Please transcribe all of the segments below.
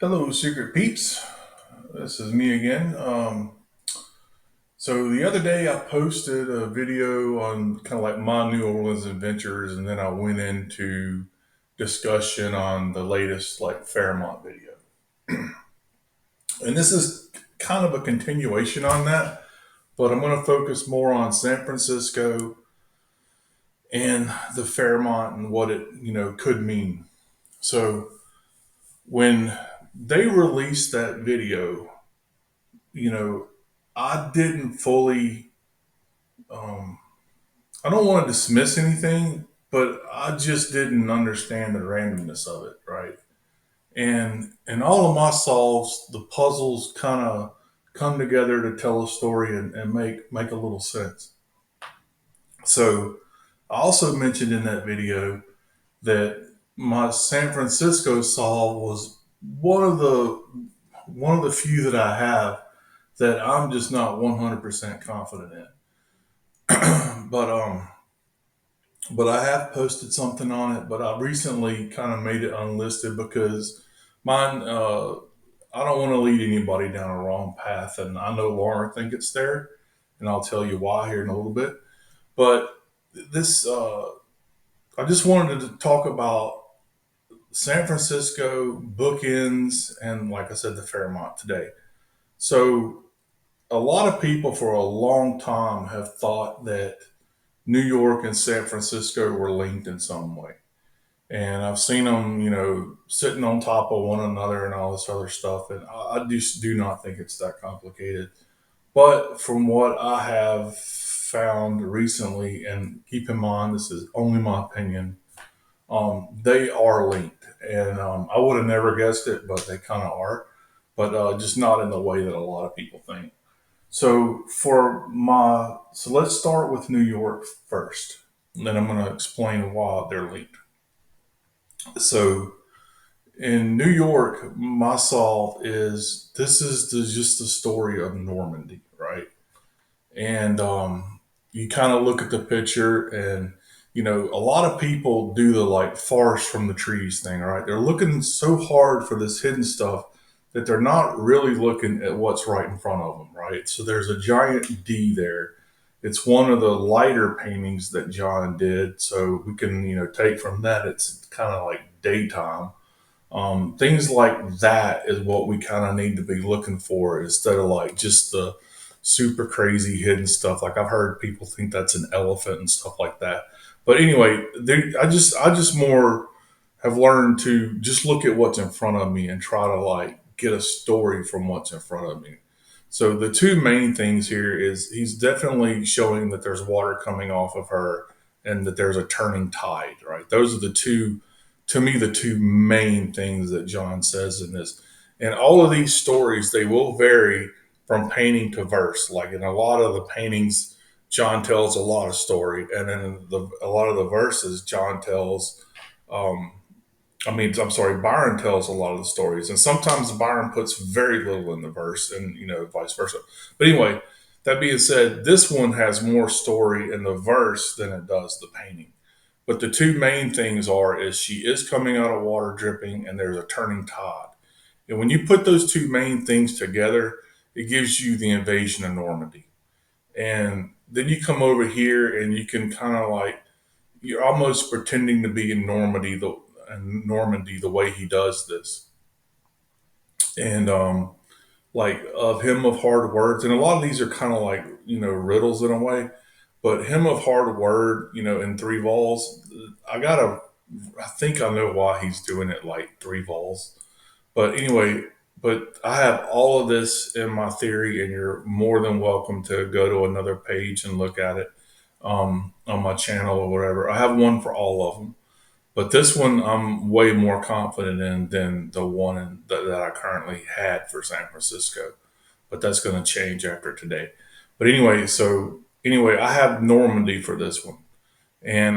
Hello, Secret Peeps. This is me again. So the other day I posted a video on kind of like my New Orleans adventures, and then I went into discussion on the latest like Fairmont video. And this is kind of a continuation on that, but I'm going to focus more on San Francisco and the Fairmont and what it could mean. So when they released that video, you know, I didn't fully, um, I don't want to dismiss anything, but I just didn't understand the randomness of it, right? And all of my solves, the puzzles kind of come together to tell a story and make a little sense. So I also mentioned in that video that my San Francisco solve was one of the one of the few that I have that I'm just not 100% confident in. But I have posted something on it, but I recently kind of made it unlisted because mine. I don't want to lead anybody down a wrong path, and I no longer think it's there, and I'll tell you why here in a little bit. But this, I just wanted to talk about San Francisco bookends, and like I said, the Fairmont today. So a lot of people for a long time have thought that New York and San Francisco were linked in some way. And I've seen them, sitting on top of one another and all this other stuff. And I just do not think it's that complicated. But from what I have found recently, and keep in mind, this is only my opinion, they are linked. And I would have never guessed it, but they kind of are. But just not in the way that a lot of people think. So let's start with New York first. And then I'm going to explain why they're linked. So in New York, my solve is this is just the story of Normandy, right? And you kind of look at the picture, and a lot of people do the like forest from the trees thing, right? They're looking so hard for this hidden stuff that they're not really looking at what's right in front of them, right? So there's a giant D there. It's one of the lighter paintings that John did, so we can take from that it's kind of like daytime. Things like that is what we kind of need to be looking for instead of like just the super crazy hidden stuff. Like I've heard people think that's an elephant and stuff like that. But anyway, I just more have learned to just look at what's in front of me and try to like get a story from what's in front of me. So the two main things here is he's definitely showing that there's water coming off of her and that there's a turning tide, right? Those are the two, to me, the two main things that John says in this. And all of these stories, they will vary from painting to verse. Like in a lot of the paintings, John tells a lot of story, and then a lot of the verses, John tells. I'm sorry, Byron tells a lot of the stories, and sometimes Byron puts very little in the verse, and vice versa. But anyway, that being said, this one has more story in the verse than it does the painting. But the two main things are is she is coming out of water dripping, and there's a turning tide. And when you put those two main things together, it gives you the invasion of Normandy. And then you come over here and you can kind of like you're almost pretending to be in Normandy the way he does this. And like of him of hard words, and a lot of these are kind of like riddles in a way. But him of hard word, in three vols, I think I know why he's doing it like three vols. But anyway, but I have all of this in my theory, and you're more than welcome to go to another page and look at it on my channel or whatever. I have one for all of them, but this one I'm way more confident in than the one that I currently had for San Francisco. But that's going to change after today. But anyway, I have Normandy for this one, and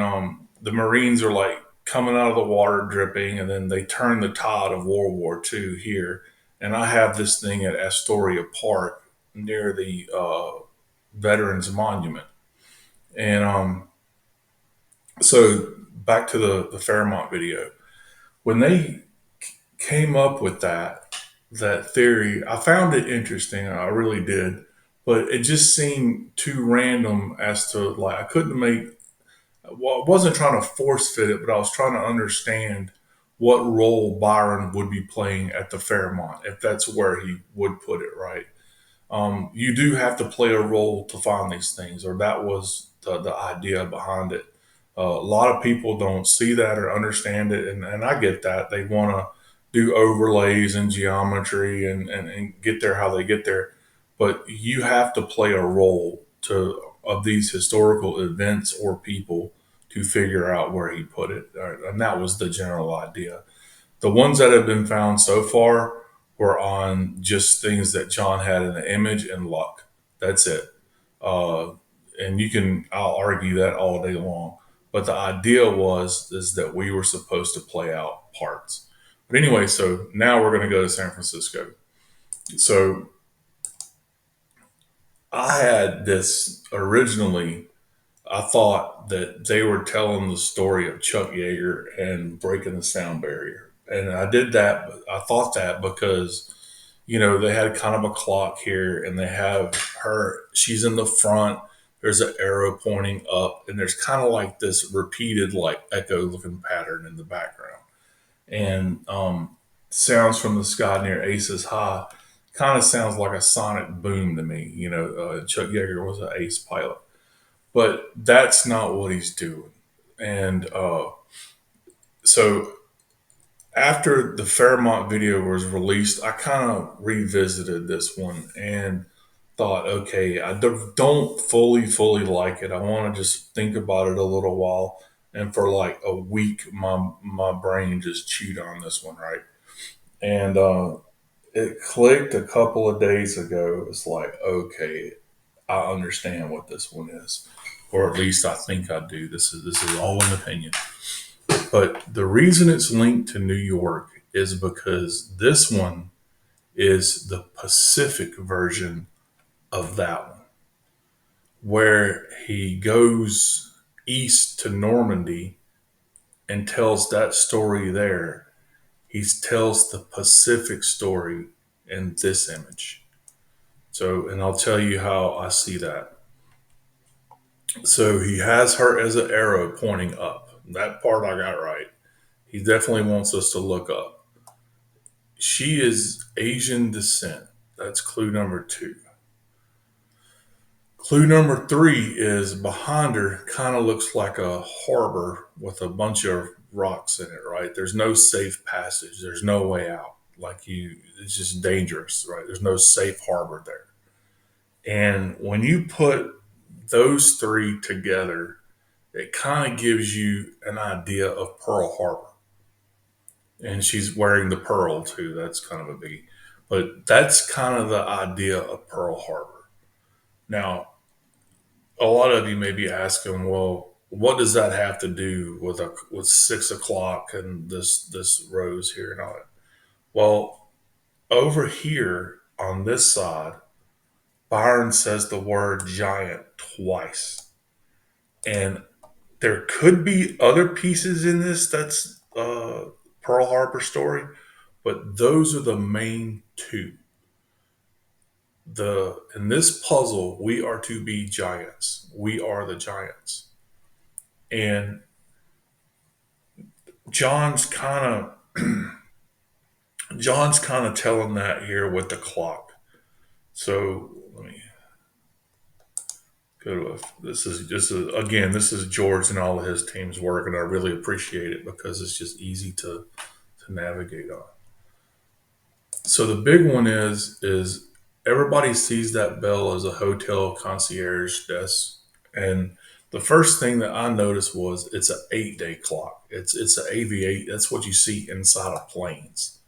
the Marines are like coming out of the water dripping, and then they turn the tide of World War II here. And I have this thing at Astoria Park near the Veterans Monument. And so back to the Fairmont video. When they came up with that, that theory. I found it interesting. I really did, but it just seemed too random as to like I couldn't make. Well, I wasn't trying to force fit it, but I was trying to understand what role Byron would be playing at the Fairmont if that's where he would put it. Right. You do have to play a role to find these things, or that was the idea behind it. A lot of people don't see that or understand it, and I get that. They want to do overlays and geometry and get there how they get there. But you have to play a role to of these historical events or people to figure out where he put it. And that was the general idea. The ones that have been found so far were on just things that John had in the image and luck. That's it. Uh, and I'll argue that all day long. But the idea is that we were supposed to play out parts. But anyway, so now we're going to go to San Francisco. So I had this originally. I thought that they were telling the story of Chuck Yeager and breaking the sound barrier. And I did that. I thought that because, they had kind of a clock here and they have she's in the front. There's an arrow pointing up and there's kind of like this repeated, like echo looking pattern in the background. And sounds from the sky near Aces High kind of sounds like a sonic boom to me. Chuck Yeager was an ace pilot, but that's not what he's doing. And so after the Fairmont video was released, I kind of revisited this one and thought, okay, I don't fully like it. I want to just think about it a little while. And for like a week, my brain just chewed on this one, right? And it clicked a couple of days ago. It's like, okay, I understand what this one is, or at least I think I do. This is all an opinion. But the reason it's linked to New York is because this one is the Pacific version of that one, where he goes east to Normandy and tells that story there. He tells the Pacific story in this image. So, and I'll tell you how I see that. So he has her as an arrow pointing up. That part I got right. He definitely wants us to look up. She is Asian descent. That's clue number 2. Clue number 3 is behind her kind of looks like a harbor with a bunch of rocks in it, right? There's no safe passage. There's no way out. It's just dangerous, right? There's no safe harbor there. And when you put those 3 together, it kind of gives you an idea of Pearl Harbor. And she's wearing the pearl too. That's kind of a biggie. But that's kind of the idea of Pearl Harbor. Now, a lot of you may be asking, well, what does that have to do with 6 o'clock and this rose here and all that? Well, over here on this side, Byron says the word giant twice. And there could be other pieces in this that's Pearl Harbor story, but those are the main 2. In this puzzle, we are to be giants. We are the giants. And John's kind of John's kind of telling that here with the clock. So let me go to this is George and all of his team's work, and I really appreciate it because it's just easy to navigate on. So the big one is everybody sees that bell as a hotel concierge desk, and the first thing that I noticed was it's an 8-day clock. It's an AV8. That's what you see inside of planes.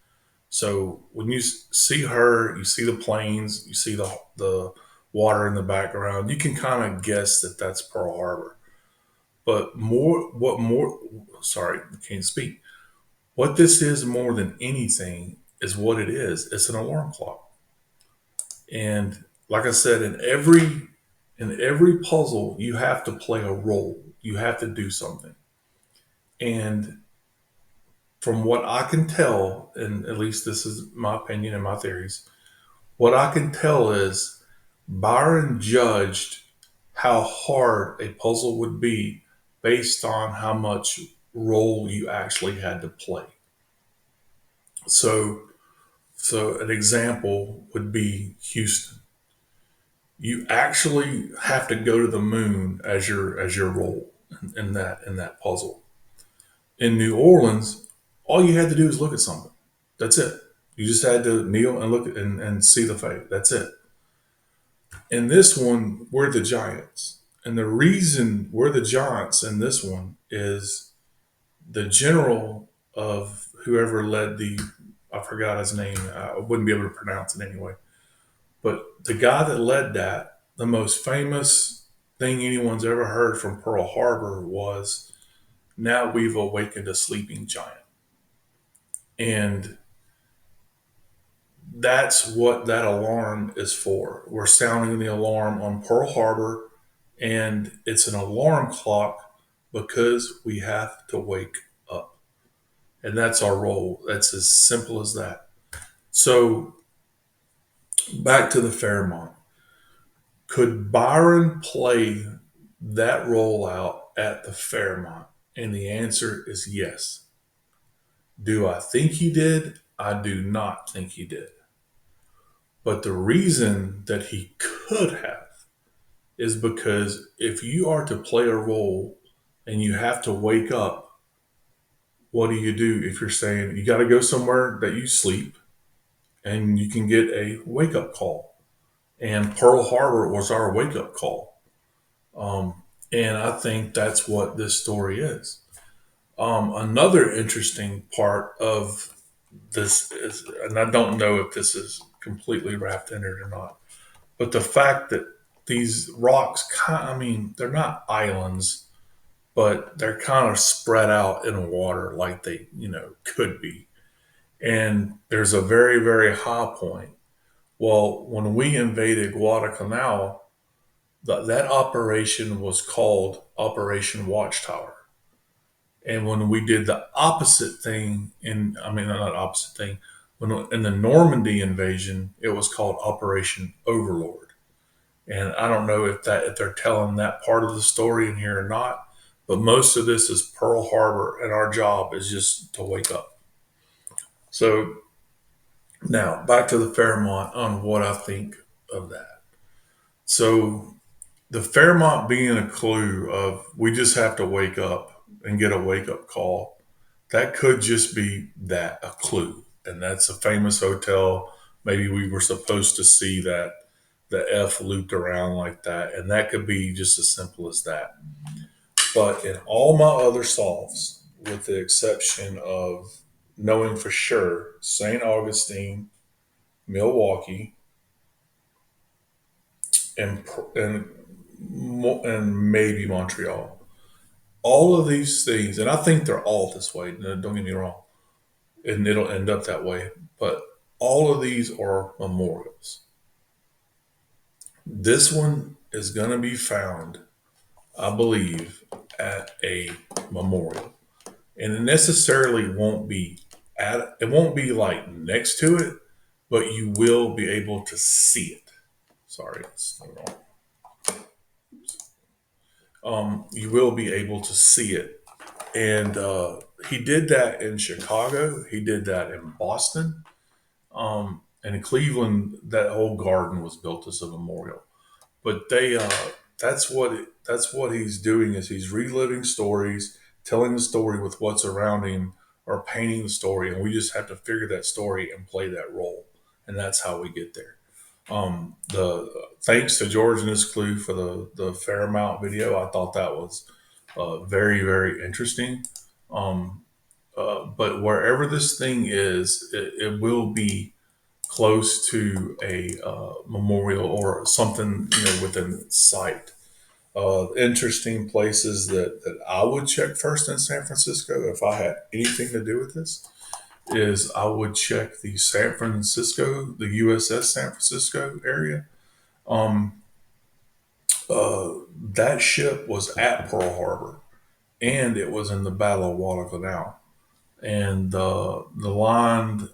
So when you see her, you see the planes, you see the water in the background. You can kind of guess that that's Pearl Harbor. But Sorry, I can't speak. What this is more than anything is what it is. It's an alarm clock. And like I said, in every puzzle, you have to play a role. You have to do something. And from what I can tell, and at least this is my opinion and my theories, what I can tell is Byron judged how hard a puzzle would be based on how much role you actually had to play. So, so an example would be Houston. You actually have to go to the moon as your role in that puzzle. In New Orleans, all you had to do is look at something. That's it. You just had to kneel and look at, and see the fate. That's it. In this one, we're the giants. And the reason we're the giants in this one is the general of whoever led the, I forgot his name. I wouldn't be able to pronounce it anyway. But the guy that led that, the most famous thing anyone's ever heard from Pearl Harbor was, now we've awakened a sleeping giant. And that's what that alarm is for. We're sounding the alarm on Pearl Harbor, and it's an alarm clock because we have to wake up. And that's our role. That's as simple as that. So, back to the Fairmont. Could Byron play that role out at the Fairmont? And the answer is yes. Do I think he did? I do not think he did. But the reason that he could have is because if you are to play a role and you have to wake up, what do you do if you're saying you got to go somewhere that you sleep and you can get a wake up call? And Pearl Harbor was our wake up call. And I think that's what this story is. Another interesting part of this is, and I don't know if this is completely wrapped in it or not, but the fact that these rocks, I mean, they're not islands, but they're kind of spread out in water like they, could be. And there's a very, very high point. Well, when we invaded Guadalcanal, that operation was called Operation Watchtower. And when we did the opposite thing I mean, not opposite thing, when in the Normandy invasion, it was called Operation Overlord. And I don't know if they're telling that part of the story in here or not, but most of this is Pearl Harbor, and our job is just to wake up. So now back to the Fairmont on what I think of that. So the Fairmont being a clue of we just have to wake up and get a wake up call, that could just be that, a clue. And that's a famous hotel. Maybe we were supposed to see that the F looped around like that. And that could be just as simple as that. But in all my other solves, with the exception of knowing for sure St. Augustine, Milwaukee, and, and, and maybe Montreal, all of these things, and I think they're all this way, don't get me wrong, and it'll end up that way, but all of these are memorials. This one is going to be found, I believe, at a memorial. And it necessarily won't be it won't be like next to it, but you will be able to see it. Sorry, it's wrong. You will be able to see it. And he did that in Chicago. He did that in Boston. And in Cleveland, that whole garden was built as a memorial. But that's what he's doing is he's reliving stories, telling the story with what's around him, or painting the story, and we just have to figure that story and play that role, and that's how we get there. The Thanks to George and his clue for the Fairmount video. I thought that was very, very interesting. But wherever this thing is, it will be close to a memorial or something, within sight. Interesting places that I would check first in San Francisco if I had anything to do with this is I would check the San Francisco, the USS San Francisco area. Um, that ship was at Pearl Harbor, and it was in the Battle of Guadalcanal. and the line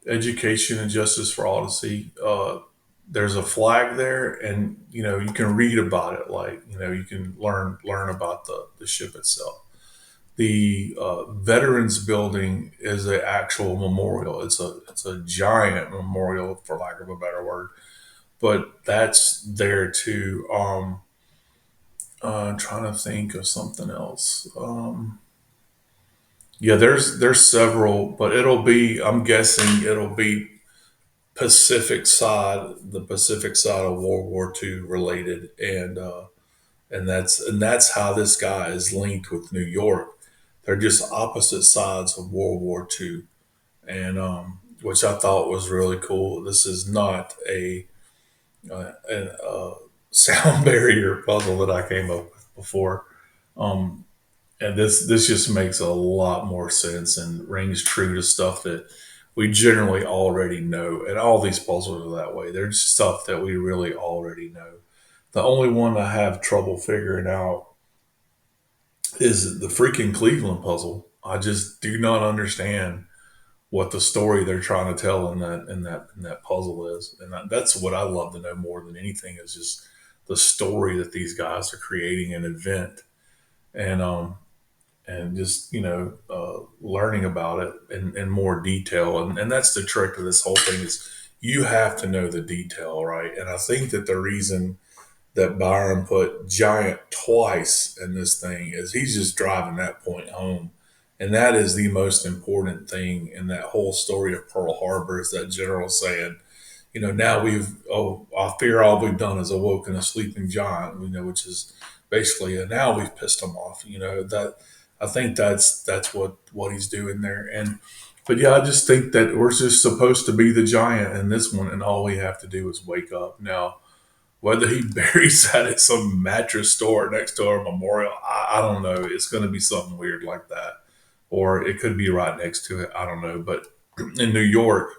"Education and Justice for All to See." There's a flag there, and you can read about it. Like you can learn about the ship itself. The Veterans Building is an actual memorial. It's a giant memorial, for lack of a better word. But that's there too. I'm trying to think of something else. Yeah, there's several, but it'll be. I'm guessing it'll be the Pacific side of World War II related, and that's how this guy is linked with New York. They're just opposite sides of World War II, and which I thought was really cool. This is not a sound barrier puzzle that I came up with before. Um, and this just makes a lot more sense and rings true to stuff that we generally already know. And all these puzzles are that way. They're just stuff that we really already know. The only one I have trouble figuring out is the freaking Cleveland puzzle. I just do not understand what the story they're trying to tell in that puzzle is, and that's what I love to know more than anything is just the story that these guys are creating an event, and just learning about it in more detail, and that's the trick of this whole thing is you have to know the detail, right? And I think that the reason that Byron put giant twice in this thing is he's just driving that point home. And that is the most important thing in that whole story of Pearl Harbor is that general saying, now I fear all we've done is awoken a sleeping giant, which is basically, now we've pissed him off, that I think that's what he's doing there. But yeah, I just think that we're just supposed to be the giant in this one, and all we have to do is wake up. Now, whether he buries that at some mattress store next to our memorial, I don't know. It's going to be something weird like that. Or it could be right next to it. I don't know. But in New York,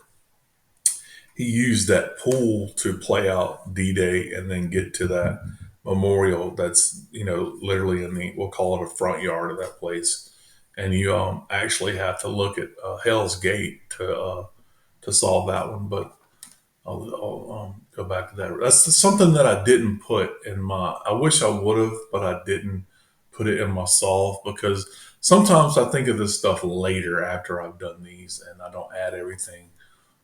he used that pool to play out D Day and then get to that memorial that's, literally we'll call it a front yard of that place. And you actually have to look at Hell's Gate to solve that one. But I'll go back to that. That's something that I didn't put in my. I wish I would have, but I didn't put it in my solve because sometimes I think of this stuff later after I've done these, and I don't add everything.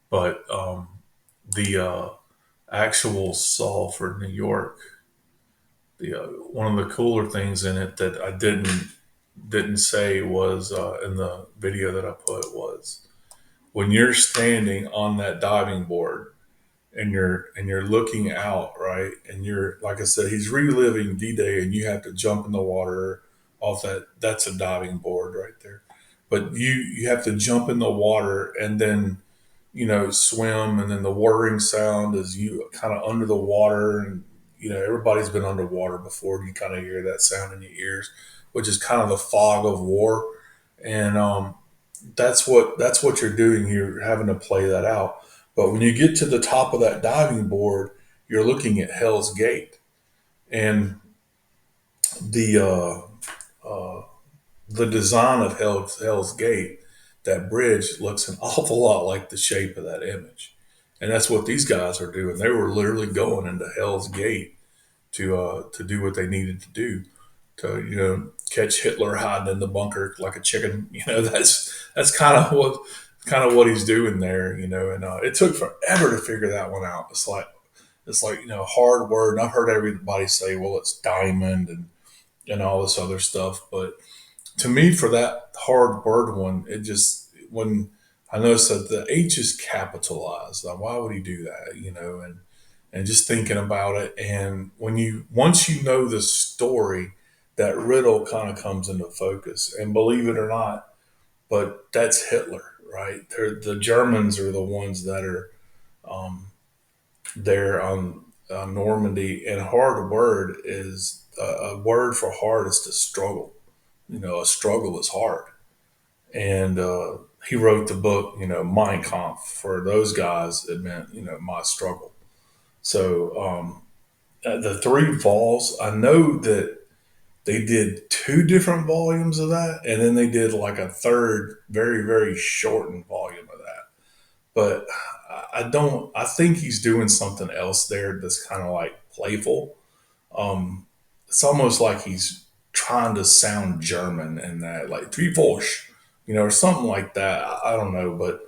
But the actual solve for New York, the one of the cooler things in it that I didn't say was in the video that I put was when you're standing on that diving board and you're looking out, right? And you're like I said, he's reliving D-Day, and you have to jump in the water off that. That's a diving board right there. But you have to jump in the water and then swim, and then the whirring sound is you kind of under the water, and everybody's been underwater before. You kind of hear that sound in your ears, which is kind of the fog of war, and that's what you're doing. You're having to play that out. But when you get to the top of that diving board, you're looking at Hell's Gate, and the the design of Hell's Gate, that bridge looks an awful lot like the shape of that image, and that's what these guys are doing. They were literally going into Hell's Gate to do what they needed to do to catch Hitler hiding in the bunker like a chicken. That's kind of what he's doing there. And it took forever to figure that one out. It's like hard word. And I've heard everybody say, well, it's diamond and all this other stuff, but to me, for that hard word one, it just when I noticed that the H is capitalized. Now, why would he do that? And just thinking about it, and once you know the story, that riddle kind of comes into focus. And believe it or not, but that's Hitler, right? The Germans are the ones that are um, there on Normandy, and hard word is a word for hard is to struggle. A struggle is hard, and he wrote the book, Mein Kampf. For those guys, it meant my struggle. So the three falls, I know that They did two different volumes of that, and then they did like a third, very very shortened volume of that. But I don't. I think he's doing something else there that's kind of like playful. It's almost like he's trying to sound German in that, like "Three Forsch," or something like that. I don't know, but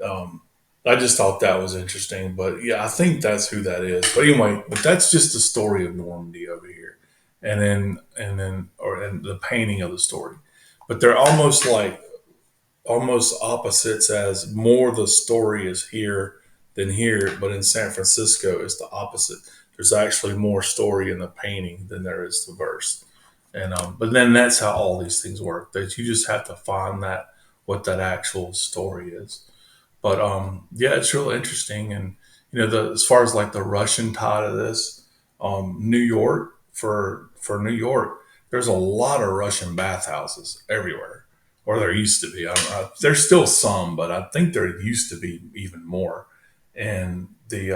um, I just thought that was interesting. But yeah, I think that's who that is. But anyway, but that's just the story of Normandy over here, and the painting of the story. But they're almost opposites, as more the story is here than here, but in San Francisco it's the opposite. There's actually more story in the painting than there is the verse. And but then that's how all these things work. That you just have to find that what that actual story is. But yeah, it's real interesting. And as far as like the Russian tie to this, New York for New York, there's a lot of Russian bathhouses everywhere, or there used to be. I don't know. There's still some, but I think there used to be even more. And the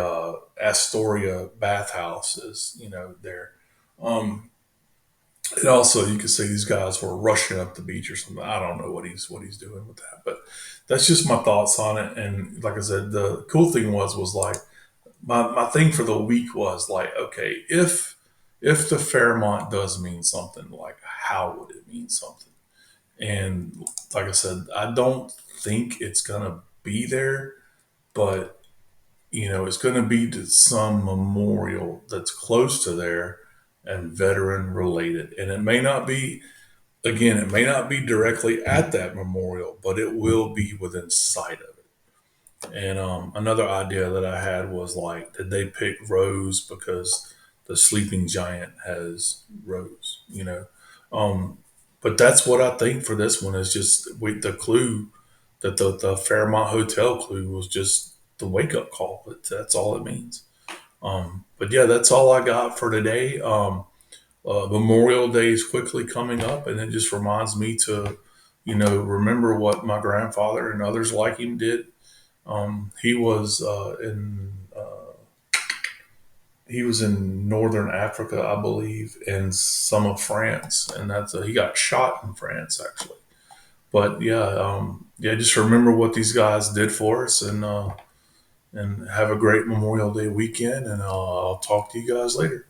Astoria bathhouse is, there. Um, and also, you could say these guys were rushing up the beach or something. I don't know what he's doing with that, but that's just my thoughts on it. And like I said, the cool thing was like my thing for the week was like, okay, if the Fairmont does mean something, like how would it mean something? And like I said, I don't think it's gonna be there, but it's gonna be to some memorial that's close to there and veteran related. And it may not be, again, it may not be directly at that memorial, but it will be within sight of it. And another idea that I had was like, did they pick Rose because the sleeping giant has Rose? But that's what I think for this one is just the clue that the Fairmont Hotel clue was just the wake up call. That's all it means. But yeah, that's all I got for today. Memorial Day is quickly coming up, and it just reminds me to, remember what my grandfather and others like him did. He was in northern Africa, I believe, and some of France, and he got shot in France actually. But yeah, yeah, just remember what these guys did for us, and have a great Memorial Day weekend, and I'll talk to you guys later.